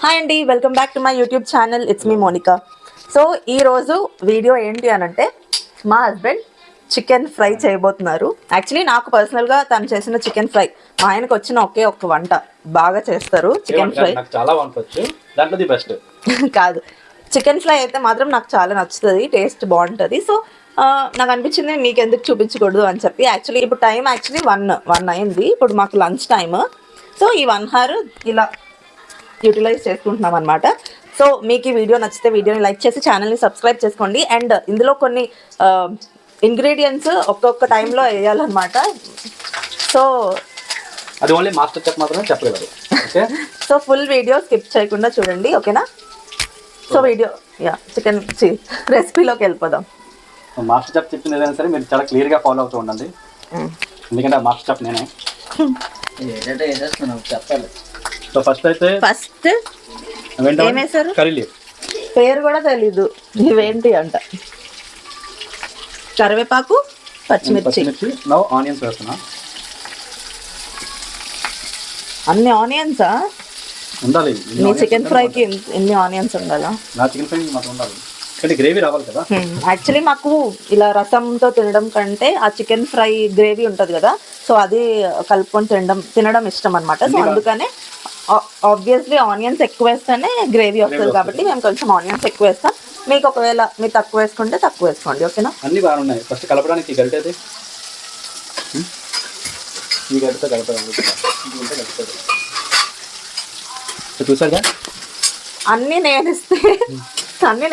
Hi అండి, welcome back to my YouTube channel. It's me Monika. So ఈరోజు video ఏంటి అని అంటే, మా హస్బెండ్ చికెన్ ఫ్రై చేయబోతున్నారు. యాక్చువల్లీ నాకు పర్సనల్గా తను చేసిన చికెన్ ఫ్రై, మా ఆయనకు వచ్చిన ఒకే ఒక్క వంట బాగా చేస్తారు చికెన్ ఫ్రై. చాలా వంటొచ్చు, దాంట్లో ది బెస్ట్ కాదు, చికెన్ ఫ్రై అయితే మాత్రం నాకు చాలా నచ్చుతుంది, టేస్ట్ బాగుంటుంది. సో నాకు అనిపించింది మీకు ఎందుకు చూపించకూడదు అని చెప్పి. యాక్చువల్లీ ఇప్పుడు టైం వన్ అయింది, ఇప్పుడు మాకు లంచ్ టైమ్. సో ఈ 1 hour ఇలా యూటిలైజ్ చేసుకుంటున్నాం అనమాట. సో మీకు ఈ వీడియో నచ్చితే వీడియోని లైక్ చేసి ఛానల్ని సబ్స్క్రైబ్ చేసుకోండి. అండ్ ఇందులో కొన్ని ఇంగ్రీడియంట్స్ ఒక్కొక్క టైంలో వేయాలన్నమాట. సో అది ఓన్లీ మాస్టర్ చెఫ్ మాత్రమే చెప్పగలరు. Okay, so full video skip చేయకుండా చూడండి, ఓకేనా? సో వీడియో చికెన్ రెసిపీలోకి వెళ్ళిపోదాం. మాస్టర్ చెఫ్ చెప్పింది ఏదైనా సరే మీరు చాలా క్లియర్గా ఫాలో అవుతూ ఉండండి, ఎందుకంటే ఆ మాస్టర్ చెఫ్ నేనే. చెప్పాలి. సో ఫస్ట్ ఏమేశారు? కర్రీ లీఫ్, పేరు కూడా తెలీదు, ఇవేంటి అంట. కరివేపాకు, పచ్చిమిర్చి. నౌ ఆనియన్స్ వేస్తున్నా. అన్ని ఆనియన్సా? ఉండాలి మీ చికెన్ ఫ్రైకి ఎన్ని ఆనియన్స్ ఉండాలా? నా చికెన్ ఫ్రై మాకు ఉండాలి, అంటే గ్రేవీ రావాలి కదా. యాక్చువల్లీ మాకు ఇలా రసంతో తినడం కంటే ఆ చికెన్ ఫ్రై గ్రేవీ ఉంటుంది కదా, సో అది కలుపుకొని తినడం ఇష్టం అనమాట. సో అందుకనే ఆబ్వియస్లీ ఆనియన్స్ ఎక్కువ వేస్తేనే గ్రేవీ వస్తుంది, కాబట్టి మేము కొంచెం ఆనియన్స్ ఎక్కువ వేస్తాం. మీకు ఒకవేళ మీరు తక్కువ వేసుకుంటే తక్కువ వేసుకోండి, ఓకేనా? అన్ని బాగున్నాయి. ఫస్ట్ కలపడానికి గరిటె అయితే ఈ గరిటెతో కలపడానికి చూసారుగా. అన్నీ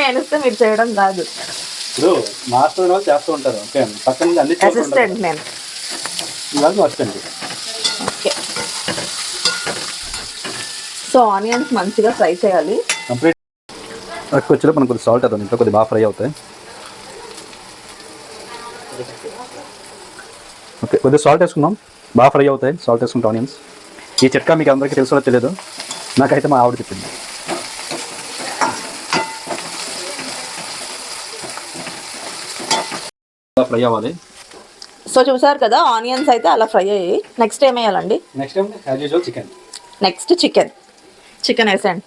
నేనిస్తే మీరు చేయడం కాదు. ఇప్పుడు మాస్టర్ వాళ్ళు చేస్తూ ఉంటారు, ఓకే, పక్కన నుంచి అన్ని అసిస్టెంట్ నేను. ఇవాళ అసిస్టెంట్. ఓకే, సో ఆనియన్స్ మంచిగా ఫ్రై చేయాలి. కంప్లీట్ వచ్చేలో మనకు కొద్దిగా సాల్ట్ అవుతుంది, ఇంకా కొద్దిగా బాగా ఫ్రై అవుతాయి. ఓకే, కొద్దిగా సాల్ట్ వేసుకుందాం, బాగా ఫ్రై అవుతాయి సాల్ట్ వేసుకుంటే ఆనియన్స్. ఈ చిట్కా మీకు అందరికీ తెలుసో తెలియదు, నాకైతే మా ఆవిడ చెప్పింది. ఫ్రై అవ్వాలి. సో చూసారు కదా, ఆనియన్స్ అయితే అలా ఫ్రై అయ్యాయి. నెక్స్ట్ ఏం వేయాలండి? నెక్స్ట్ చికెన్ వేసండి.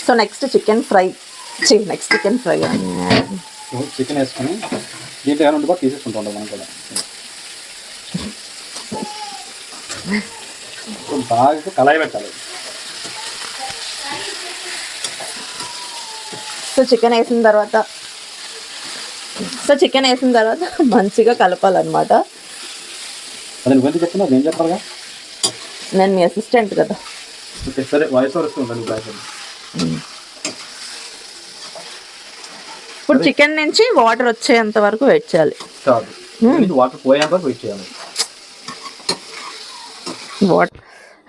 So next chicken fry chicken వేసుకొని దీంట్లో ఏమైనా ఉంటే తీసేసుకుంటూ ఉంటాం మనం కూడా. బాగా కళాయి పెట్టాలి. సో చికెన్ వేసిన తర్వాత మంచిగా కలపాలన్నమాట. అది నువ్వు చెప్తున్నా, నేను చెప్పాలిగా, నేను మీ అసిస్టెంట్ కదా. సరే, వాయిస్ ఓవర్ వస్తుంది. ఇప్పుడు చికెన్ నుంచి వాటర్ వచ్చేంత వరకు వెయిట్ చేయాలి. వాటర్ పోయేంత వరకు వెయిట్ చేయాలి.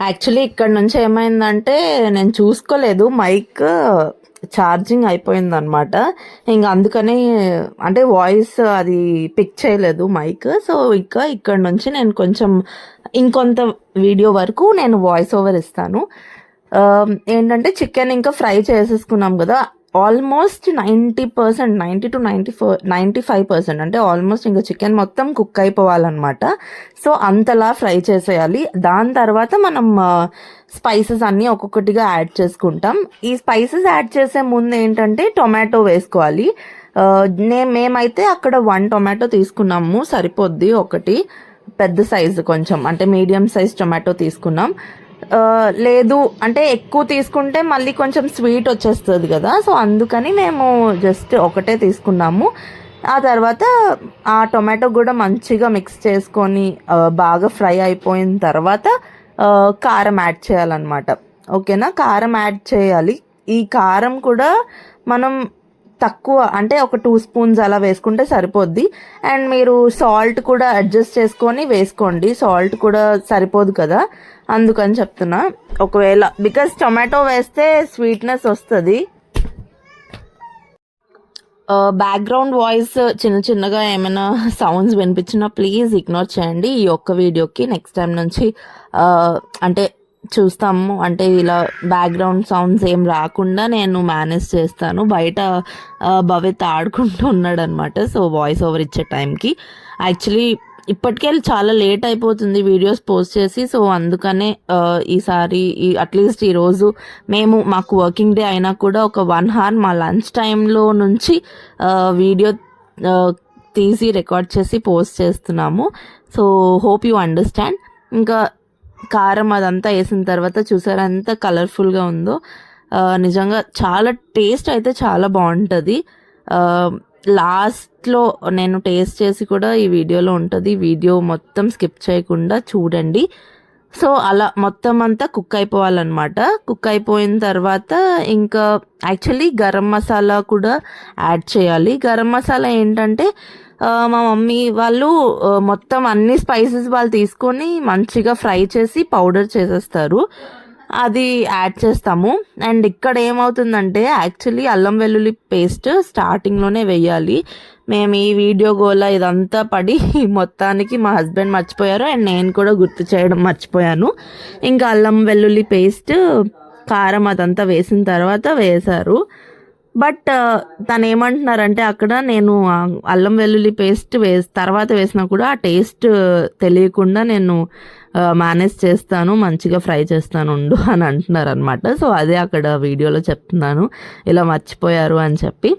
యాక్చువల్లీ ఇక్కడ నుంచి ఏమైందంటే, నేను చూసుకోలేదు, మైక్ ఛార్జింగ్ అయిపోయిందనమాట. ఇంకా అందుకని అంటే వాయిస్ అది పిక్ చేయలేదు మైక్. సో ఇక్కడ నుంచి నేను కొంచెం ఇంకొంత వీడియో వరకు నేను వాయిస్ ఓవర్ ఇస్తాను. ఏంటంటే చికెన్ ఇంకా ఫ్రై చేసేసుకున్నాం కదా, ఆల్మోస్ట్ 90%, 90 to 95% అంటే ఆల్మోస్ట్ ఇంకా చికెన్ మొత్తం కుక్ అయిపోవాలన్నమాట. సో అంతలా ఫ్రై చేసేయాలి. దాని తర్వాత మనం స్పైసెస్ అన్నీ ఒక్కొక్కటిగా యాడ్ చేసుకుంటాం. ఈ స్పైసెస్ యాడ్ చేసే ముందు ఏంటంటే టొమాటో వేసుకోవాలి. మేమైతే అక్కడ 1 టొమాటో తీసుకున్నాము, సరిపోద్ది. ఒకటి పెద్ద సైజు, కొంచెం అంటే మీడియం సైజ్ టొమాటో తీసుకున్నాం. లేదు అంటే ఎక్కువ తీసుకుంటే మళ్ళీ కొంచెం స్వీట్ వచ్చేస్తుంది కదా, సో అందుకని మేము జస్ట్ ఒకటే తీసుకున్నాము. ఆ తర్వాత ఆ టొమాటో కూడా మంచిగా మిక్స్ చేసుకొని బాగా ఫ్రై అయిపోయిన తర్వాత కారం యాడ్ చేయాలన్నమాట, ఓకేనా? కారం యాడ్ చేయాలి. ఈ కారం కూడా మనం తక్కువ అంటే ఒక 2 spoons అలా వేసుకుంటే సరిపోద్ది. అండ్ మీరు సాల్ట్ కూడా అడ్జస్ట్ చేసుకొని వేసుకోండి, సాల్ట్ కూడా సరిపోదు కదా, అందుకని చెప్తున్నా. ఒకవేళ బికాస్ టొమాటో వేస్తే స్వీట్నెస్ వస్తుంది. బ్యాక్గ్రౌండ్ వాయిస్ చిన్నగా ఏమైనా సౌండ్స్ వినిపించినా ప్లీజ్ ఇగ్నోర్ చేయండి ఈ ఒక్క వీడియోకి. నెక్స్ట్ టైం నుంచి అంటే చూస్తాము, అంటే ఇలా బ్యాక్గ్రౌండ్ సౌండ్స్ ఏం రాకుండా నేను మేనేజ్ చేస్తాను. బయట భవిత్ ఆడుకుంటూ ఉన్నాడు అనమాట, సో వాయిస్ ఓవర్ ఇచ్చే టైంకి. యాక్చువల్లీ ఇప్పటికే చాలా లేట్ అయిపోతుంది వీడియోస్ పోస్ట్ చేసి. సో అందుకనే ఈసారి అట్లీస్ట్ ఈరోజు మేము మాకు వర్కింగ్ డే అయినా కూడా ఒక 1 hour మా లంచ్ టైంలో నుంచి వీడియో తీసి రికార్డ్ చేసి పోస్ట్ చేస్తున్నాము. So hope you understand. ఇంకా కారం అదంతా వేసిన తర్వాత చూసారా ఎంత కలర్ఫుల్గా ఉందో. నిజంగా చాలా టేస్ట్ అయితే చాలా బాగుంటుంది. లాస్ట్లో నేను టేస్ట్ చేసి కూడా ఈ వీడియోలో ఉంటుంది. వీడియో మొత్తం స్కిప్ చేయకుండా చూడండి. సో అలా మొత్తం అంతా కుక్ అయిపోవాలన్నమాట. కుక్ అయిపోయిన తర్వాత ఇంకా యాక్చువల్లీ గరం మసాలా కూడా యాడ్ చేయాలి. గరం మసాలా ఏంటంటే మా మమ్మీ వాళ్ళు మొత్తం అన్ని స్పైసెస్ వాళ్ళు తీసుకొని మంచిగా ఫ్రై చేసి పౌడర్ చేసేస్తారు. అది యాడ్ చేస్తాము. అండ్ ఇక్కడ ఏమవుతుందంటే యాక్చువల్లీ అల్లం వెల్లుల్లి పేస్ట్ స్టార్టింగ్లోనే వేయాలి. మేము ఈ వీడియో గోల ఇదంతా పడి మొత్తానికి మా హస్బెండ్ మర్చిపోయారు అండ్ నేను కూడా గుర్తు చేయడం మర్చిపోయాను. ఇంకా అల్లం వెల్లుల్లి పేస్ట్ కారం అదంతా వేసిన తర్వాత వేశారు. బట్ తను ఏమంటున్నారంటే అక్కడ నేను అల్లం వెల్లుల్లి పేస్ట్ తర్వాత వేసినా కూడా ఆ టేస్ట్ తెలియకుండా నేను మేనేజ్ చేస్తాను, మంచిగా ఫ్రై చేస్తాను ఉండు అని అంటున్నారు అనమాట. సో అదే అక్కడ వీడియోలో చెప్తున్నాను ఇలా మర్చిపోయారు అని చెప్పి.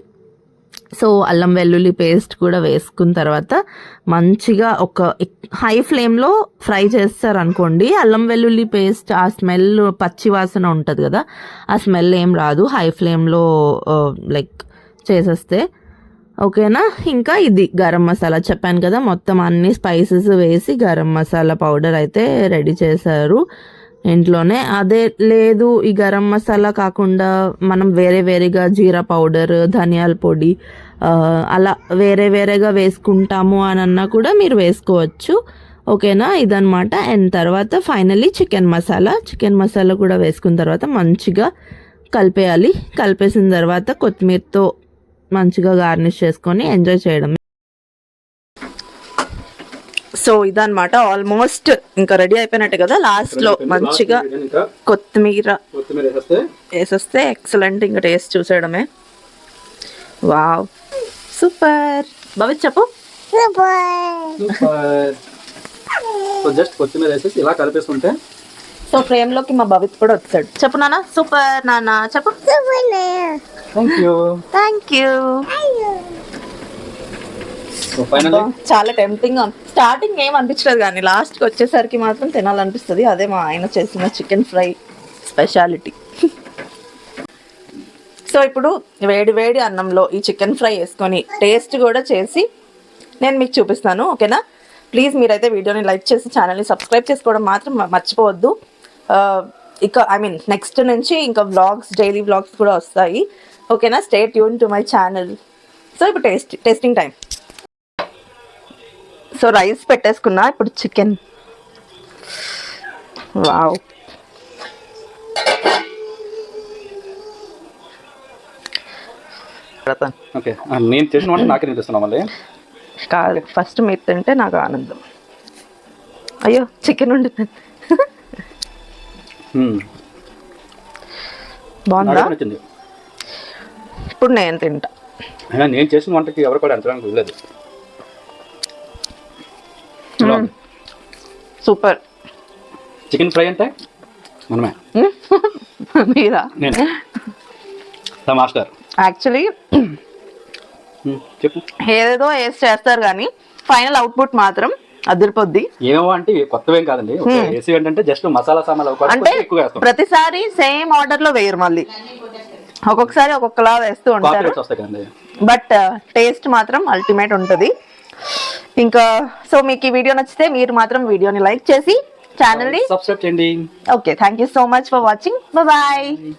సో అల్లం వెల్లుల్లి పేస్ట్ కూడా వేసుకున్న తర్వాత మంచిగా ఒక హై ఫ్లేమ్లో ఫ్రై చేస్తారు అనుకోండి. అల్లం వెల్లుల్లి పేస్ట్ ఆ స్మెల్ పచ్చి వాసన ఉంటుంది కదా, ఆ స్మెల్ ఏం రాదు హై ఫ్లేమ్లో లైక్ చేసేస్తే. ఓకేనా. ఇంకా ఇది గరం మసాలా చెప్పాను కదా, మొత్తం అన్ని స్పైసెస్ వేసి గరం మసాలా పౌడర్ అయితే రెడీ చేశారు ఇంట్లోనే. అదే లేదు ఈ గరం మసాలా కాకుండా మనం వేరేగా జీరా పౌడర్, ధనియాల పొడి అలా వేరేగా వేసుకుంటాము అని అన్నా కూడా మీరు వేసుకోవచ్చు. ఓకేనా, ఇదనమాట. అండ్ తర్వాత ఫైనల్లీ చికెన్ మసాలా కూడా వేసుకున్న తర్వాత మంచిగా కలిపేయాలి. కలిపేసిన తర్వాత కొత్తిమీరతో మంచిగా గార్నిష్ చేసుకొని ఎంజాయ్ చేయడం. సో ఇదనమాట, ఆల్మోస్ట్ ఇంకా రెడీ అయిపోయినట్టు కదా. లాస్ట్లో మంచిగా కొత్తిమీర వేసేస్తే ఎక్సలెంట్. ఇంకా టేస్ట్ చూసేయడమే. Wow, super. భవిత్ చెప్పు. జస్ట్ కొత్తిమీర వేసేసి ఇలా కలిపేసుకుంటే. సో ఫ్రేమ్లోకి మా భవిత్ కూడా వచ్చాడు. చెప్పు నాన్న. సూపర్ నాన్న చెప్పు. Thank you. చాలా టెంప్టింగ్. స్టార్టింగ్ ఏం అనిపించలేదు కానీ లాస్ట్కి వచ్చేసరికి మాత్రం తినాలనిపిస్తుంది. అదే మా ఆయన చేసిన చికెన్ ఫ్రై స్పెషాలిటీ. సో ఇప్పుడు వేడి అన్నంలో ఈ చికెన్ ఫ్రై వేసుకొని టేస్ట్ కూడా చేసి నేను మీకు చూపిస్తాను. ఓకేనా. ప్లీజ్ మీరైతే వీడియోని లైక్ చేసి ఛానల్ని సబ్స్క్రైబ్ చేసుకోవడం మాత్రం మర్చిపోవద్దు. ఇక నెక్స్ట్ నుంచి ఇంకా డైలీ వ్లాగ్స్ కూడా వస్తాయి. ఓకేనా. Stay tune to my channel. So ఇప్పుడు టేస్టింగ్ టైం. సో రైస్ పెట్టేసుకున్నా, ఇప్పుడు చికెన్. Wow, okay. నేను చేసిన వంట నాకే తినిపిస్తున్నా మళ్ళీ. కాదు, ఫస్ట్ మీరు తింటే నాకు ఆనందం. అయ్యో చికెన్ ఉండిపోయింది. బాగుందా? ఇప్పుడు నేను తింటా. నేను చేసిన వంటకి ఎవరు కూడా ఎంతడానికి వెళ్ళలేదు. సూపర్. చికెన్ ఫ్రై అంటే మనమే. మీరా? మాస్టర్. యాక్చువల్లీ చెప్పు. ఏదేదో వేసి చేస్తారు కానీ ఫైనల్ అవుట్పుట్ మాత్రం అదిరిపోద్ది. ఏమో అంటే కొత్తవేం కాదండి. ఏసీ ఏంటంటే జస్ట్ మసాలా సామాన్లు అంటే ప్రతిసారి సేమ్ ఆర్డర్ లో వేయరు, మళ్ళీ ఒక్కొక్కసారి ఒక్కొక్కలా వేస్తూ ఉంటారు. బట్ టేస్ట్ మాత్రం అల్టిమేట్ ఉంటుంది. ఇంకా సో మీకు ఈ వీడియో నచ్చితే మీరు మాత్రం వీడియోని లైక్ చేసి ఛానల్ని సబ్స్క్రైబ్ చేయండి. Okay, thank you so much for watching. Bye.